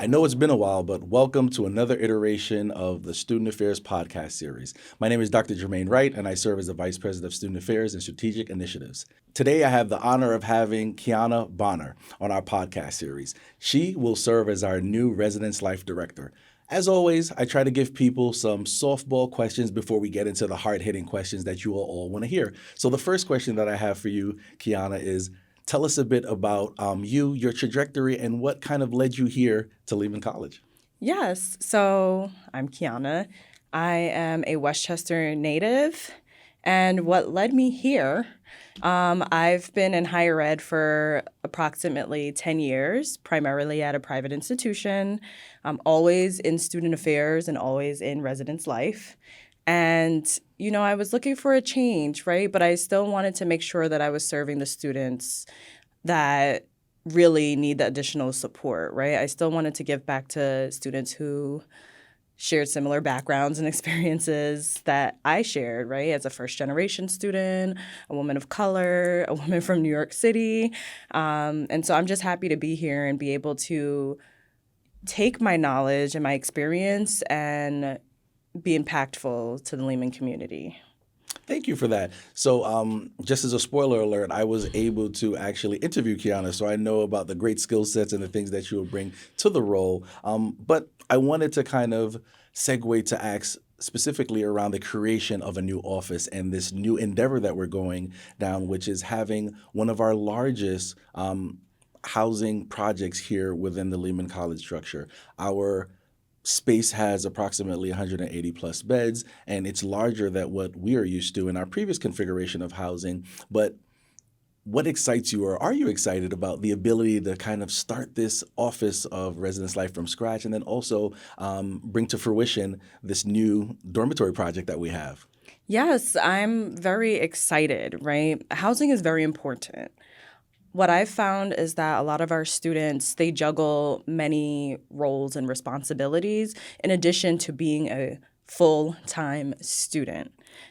I know it's been a while, but welcome to another iteration of the Student Affairs podcast series. My name is Dr. Jermaine Wright, and I serve as the Vice President of Student Affairs and Strategic Initiatives. Today, I have the honor of having Kiana Bonner on our podcast series. She will serve as our new Residence Life Director. As always, I try to give people some softball questions before we get into the hard-hitting questions that you will all want to hear. So the first question that I have for you, Kiana, is tell us a bit about you, your trajectory, and what kind of led you here to Lehman College. Yes. So I'm Kiana. I am a Westchester native. And what led me here, I've been in higher ed for approximately 10 years, primarily at a private institution. I'm always in student affairs and always in residence life. And, I was looking for a change, right? But I still wanted to make sure that I was serving the students that really need the additional support, right? I still wanted to give back to students who shared similar backgrounds and experiences that I shared, right? As a first generation student, a woman of color, a woman from New York City. And so I'm just happy to be here and be able to take my knowledge and my experience and be impactful to the Lehman community. Thank you for that. So just as a spoiler alert, I was able to actually interview Kiana, so I know about the great skill sets and the things that she will bring to the role. But I wanted to kind of segue to ask specifically around the creation of a new office and this new endeavor that we're going down, which is having one of our largest housing projects here within the Lehman College structure. Our space has approximately 180 plus beds, and it's larger than what we are used to in our previous configuration of housing. But what excites you, or are you excited about the ability to kind of start this office of residence life from scratch and then also bring to fruition this new dormitory project that we have? Yes, I'm very excited, right? Housing is very important. What I've found is that a lot of our students, they juggle many roles and responsibilities in addition to being a full-time student.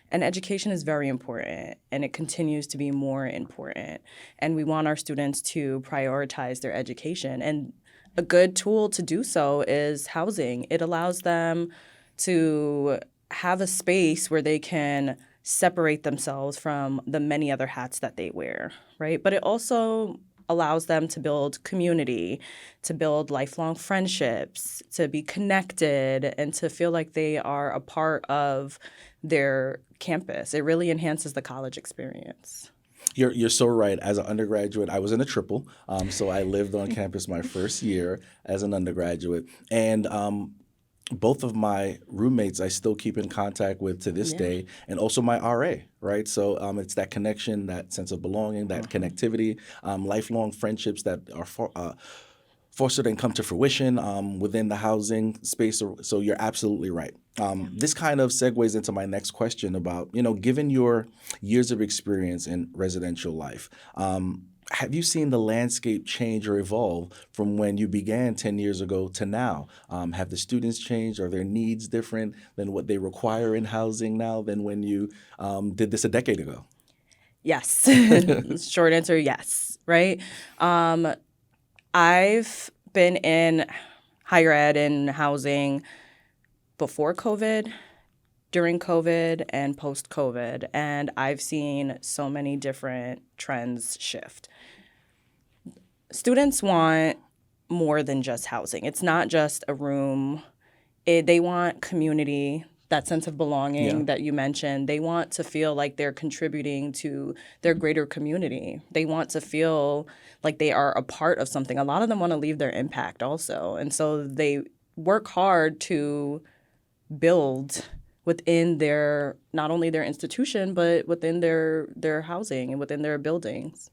And education is very important, and it continues to be more important. And we want our students to prioritize their education. And a good tool to do so is housing. It allows them to have a space where they can separate themselves from the many other hats that they wear, right? But it also allows them to build community, to build lifelong friendships, to be connected, and to feel like they are a part of their campus. It really enhances the college experience. You're so right. As an undergraduate, I was in a triple, so I lived on campus my first year as an undergraduate, and both of my roommates I still keep in contact with to this day, and also my RA, right? So it's that connection, that sense of belonging, that connectivity, lifelong friendships that are fostered and come to fruition within the housing space. So you're absolutely right. This kind of segues into my next question about, given your years of experience in residential life, have you seen the landscape change or evolve from when you began 10 years ago to now? Have the students changed? Are their needs different than what they require in housing now than when you did this a decade ago? Yes. Short answer, yes, right? I've been in higher ed and housing before COVID, during COVID, and post-COVID, and I've seen so many different trends shift. Students want more than just housing. It's not just a room. They want community, that sense of belonging that you mentioned. They want to feel like they're contributing to their greater community. They want to feel like they are a part of something. A lot of them want to leave their impact also. And so they work hard to build within their, not only their institution, but within their housing and within their buildings.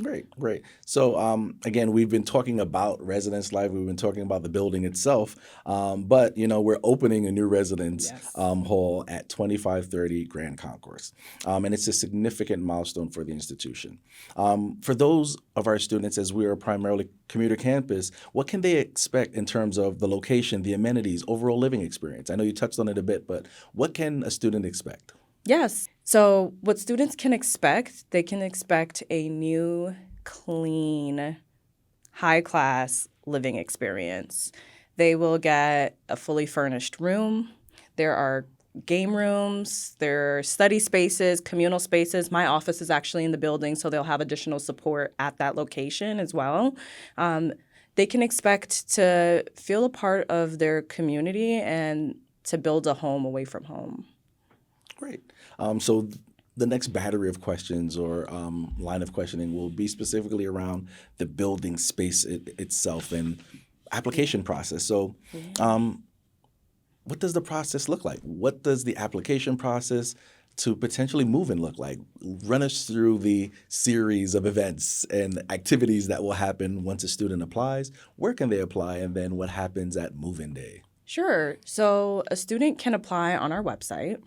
Great. So again, we've been talking about residence life. We've been talking about the building itself, but we're opening a new residence hall at 2530 Grand Concourse, and it's a significant milestone for the institution. For those of our students, as we are primarily commuter campus, what can they expect in terms of the location, the amenities, overall living experience? I know you touched on it a bit, but what can a student expect? Yes. So what students can expect, they can expect a new, clean high-class living experience. They will get a fully furnished room. There are game rooms, there are study spaces, communal spaces. My office is actually in the building, so they'll have additional support at that location as well. They can expect to feel a part of their community and to build a home away from home. Great. So the next battery of questions or line of questioning will be specifically around the building space itself and application process. So what does the process look like? What does the application process to potentially move in look like? Run us through the series of events and activities that will happen once a student applies. Where can they apply? And then what happens at move-in day? Sure. So a student can apply on our website,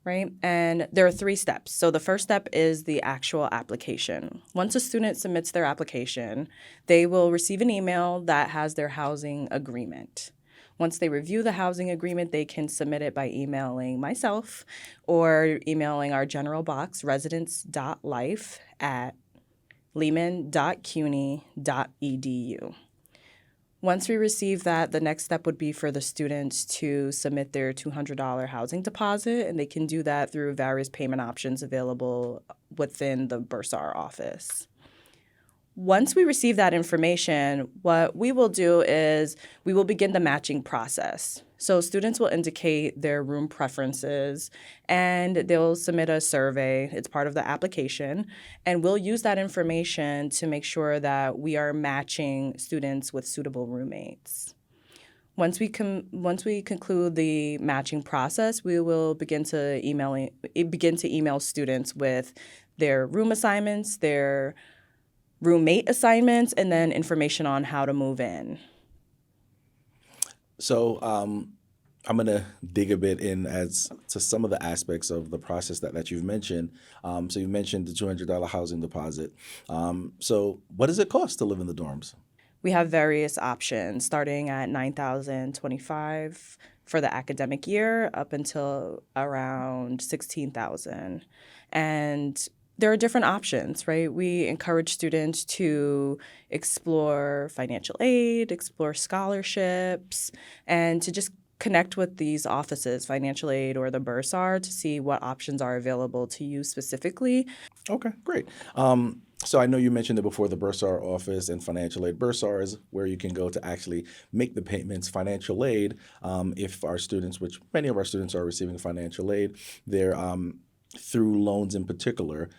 right? And there are 3 steps. So the first step is the actual application. Once a student submits their application, they will receive an email that has their housing agreement. Once they review the housing agreement, they can submit it by emailing myself or emailing our general box, residence.life@lehman.cuny.edu. Once we receive that, the next step would be for the students to submit their $200 housing deposit, and they can do that through various payment options available within the Bursar office. Once we receive that information, what we will do is we will begin the matching process. So students will indicate their room preferences and they'll submit a survey. It's part of the application. And we'll use that information to make sure that we are matching students with suitable roommates. Once we conclude the matching process, we will begin to email students with their room assignments, their roommate assignments, and then information on how to move in. So I'm going to dig a bit in as to some of the aspects of the process that you've mentioned. So you mentioned the $200 housing deposit. So what does it cost to live in the dorms? We have various options starting at $9,025 for the academic year up until around $16,000. And there are different options, right? We encourage students to explore financial aid, explore scholarships, and to just connect with these offices, financial aid or the Bursar, to see what options are available to you specifically. Okay, great. So I know you mentioned it before, the Bursar office and financial aid. Bursar is where you can go to actually make the payments. Financial aid, if our students, which many of our students are receiving financial aid, they're through loans in particular,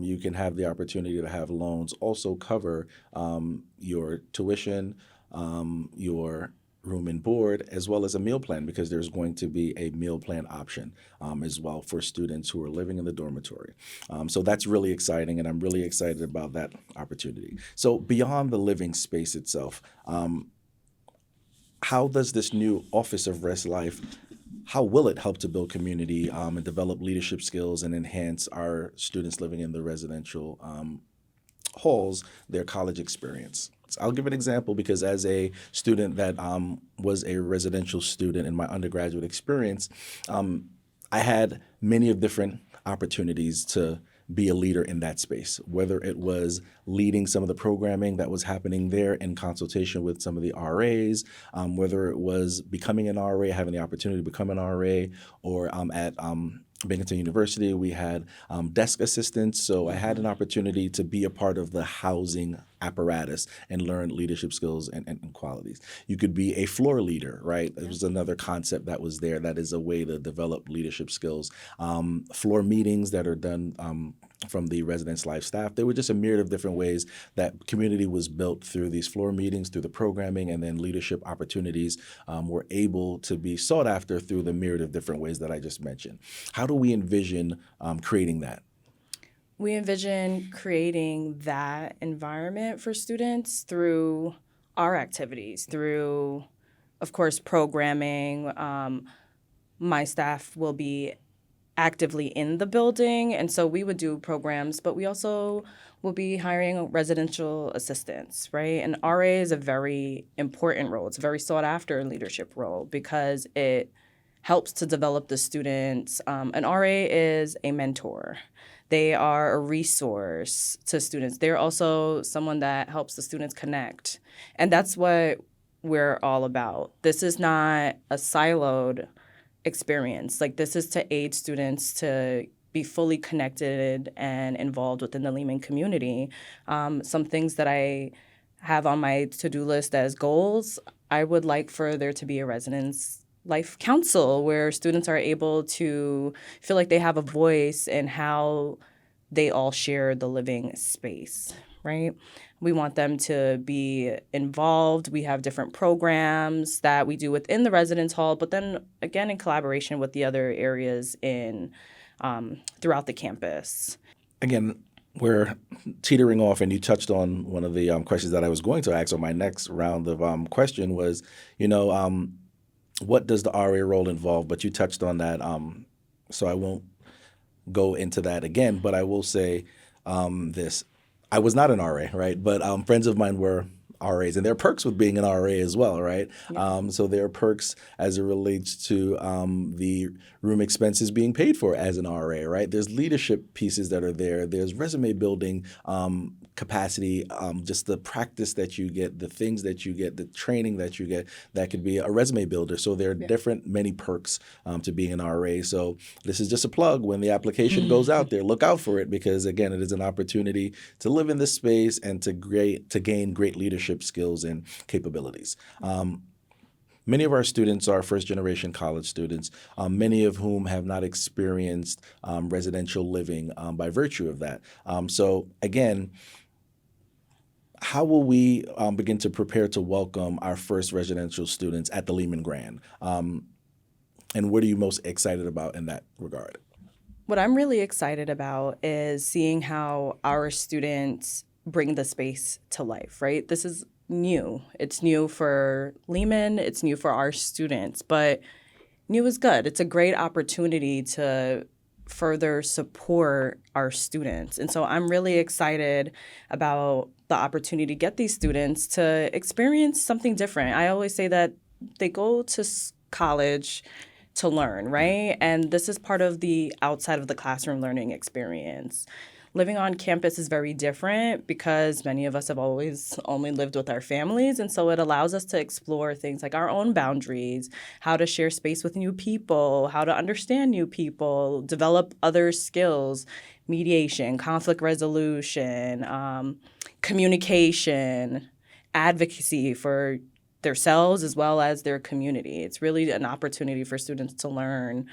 you can have the opportunity to have loans also cover your tuition, your room and board, as well as a meal plan, because there's going to be a meal plan option as well for students who are living in the dormitory. So that's really exciting, and I'm really excited about that opportunity. So beyond the living space itself, how does this new Office of Res Life, how will it help to build community and develop leadership skills and enhance our students living in the residential halls, their college experience? So I'll give an example, because as a student that was a residential student in my undergraduate experience, I had many of different opportunities to be a leader in that space, whether it was leading some of the programming that was happening there in consultation with some of the RAs, whether it was becoming an RA, having the opportunity to become an RA, or at Binghamton University, we had desk assistants. So I had an opportunity to be a part of the housing apparatus and learn leadership skills and qualities. You could be a floor leader, right? It was another concept that was there. That is a way to develop leadership skills. Floor meetings that are done from the Residence Life staff. There were just a myriad of different ways that community was built through these floor meetings, through the programming, and then leadership opportunities were able to be sought after through the myriad of different ways that I just mentioned. How do we envision creating that? We envision creating that environment for students through our activities, through, of course, programming. My staff will be actively in the building, and so we would do programs, but we also will be hiring residential assistants, right? And RA is a very important role. It's a very sought after leadership role because it helps to develop the students. An RA is a mentor. They are a resource to students. They're also someone that helps the students connect. And that's what we're all about. This is not a siloed experience. Like, this is to aid students to be fully connected and involved within the Lehman community. Some things that I have on my to-do list as goals, I would like for there to be a residence life council where students are able to feel like they have a voice in how they all share the living space, right? We want them to be involved. We have different programs that we do within the residence hall, but then again in collaboration with the other areas in throughout the campus. Again, we're teetering off, and you touched on one of the questions that I was going to ask on my next round of question was, what does the RA role involve? But you touched on that, so I won't go into that again. But I will say this. I was not an RA, right? But friends of mine were RAs, and there are perks with being an RA as well, right? Yeah. So there are perks as it relates to the room expenses being paid for as an RA, right? There's leadership pieces that are there. There's resume building capacity, just the practice that you get, the things that you get, the training that you get, that could be a resume builder. So there are many perks to being an RA. So this is just a plug. When the application goes out there, look out for it, because again, it is an opportunity to live in this space and to gain great leadership skills and capabilities. Many of our students are first-generation college students, many of whom have not experienced residential living by virtue of that. So again, how will we begin to prepare to welcome our first residential students at the Lehman Grand? And what are you most excited about in that regard? What I'm really excited about is seeing how our students bring the space to life, right? This is new. It's new for Lehman. It's new for our students, but new is good. It's a great opportunity to further support our students. And so I'm really excited about the opportunity to get these students to experience something different. I always say that they go to college to learn, right? And this is part of the outside of the classroom learning experience. Living on campus is very different because many of us have always only lived with our families. And so it allows us to explore things like our own boundaries, how to share space with new people, how to understand new people, develop other skills, mediation, conflict resolution, communication, advocacy for themselves as well as their community. It's really an opportunity for students to learn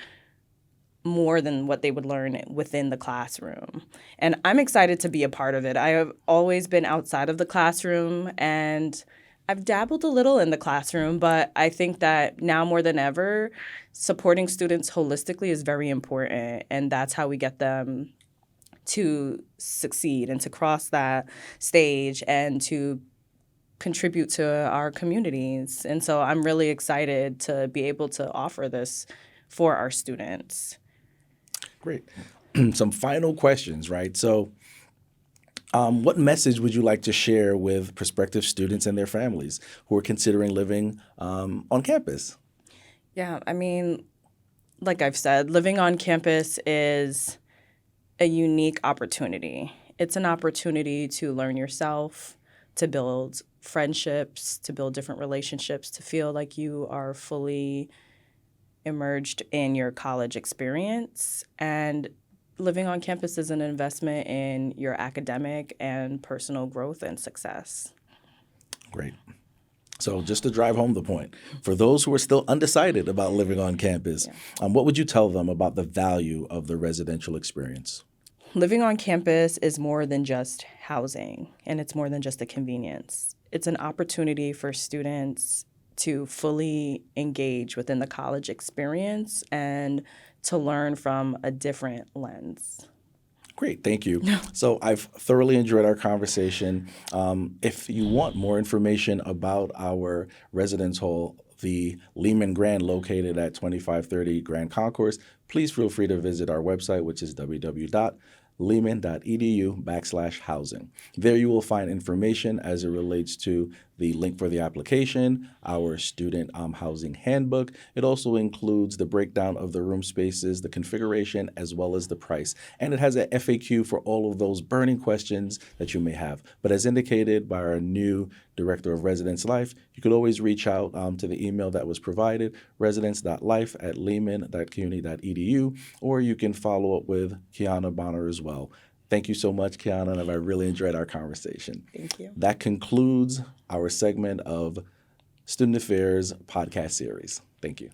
more than what they would learn within the classroom. And I'm excited to be a part of it. I have always been outside of the classroom, and I've dabbled a little in the classroom, but I think that now more than ever, supporting students holistically is very important, and that's how we get them to succeed and to cross that stage and to contribute to our communities. And so I'm really excited to be able to offer this for our students. Great. Some final questions, right? So what message would you like to share with prospective students and their families who are considering living on campus? Yeah, I mean, like I've said, living on campus is a unique opportunity. It's an opportunity to learn yourself, to build friendships, to build different relationships, to feel like you are fully immersed in your college experience. And living on campus is an investment in your academic and personal growth and success. Great. So just to drive home the point, for those who are still undecided about living on campus, what would you tell them about the value of the residential experience? Living on campus is more than just housing, and it's more than just a convenience. It's an opportunity for students to fully engage within the college experience and to learn from a different lens. Great, thank you. So I've thoroughly enjoyed our conversation. If you want more information about our residence hall, the Lehman Grand, located at 2530 Grand Concourse, please feel free to visit our website, which is www.lehman.edu/housing. There you will find information as it relates to the link for the application, our student housing handbook. It also includes the breakdown of the room spaces, the configuration, as well as the price. And it has an FAQ for all of those burning questions that you may have. But as indicated by our new Director of Residence Life, you could always reach out to the email that was provided, residence.life@lehman.edu, or you can follow up with Kiana Bonner as well. Thank you so much, Kiana, and I really enjoyed our conversation. Thank you. That concludes our segment of Student Affairs podcast series. Thank you.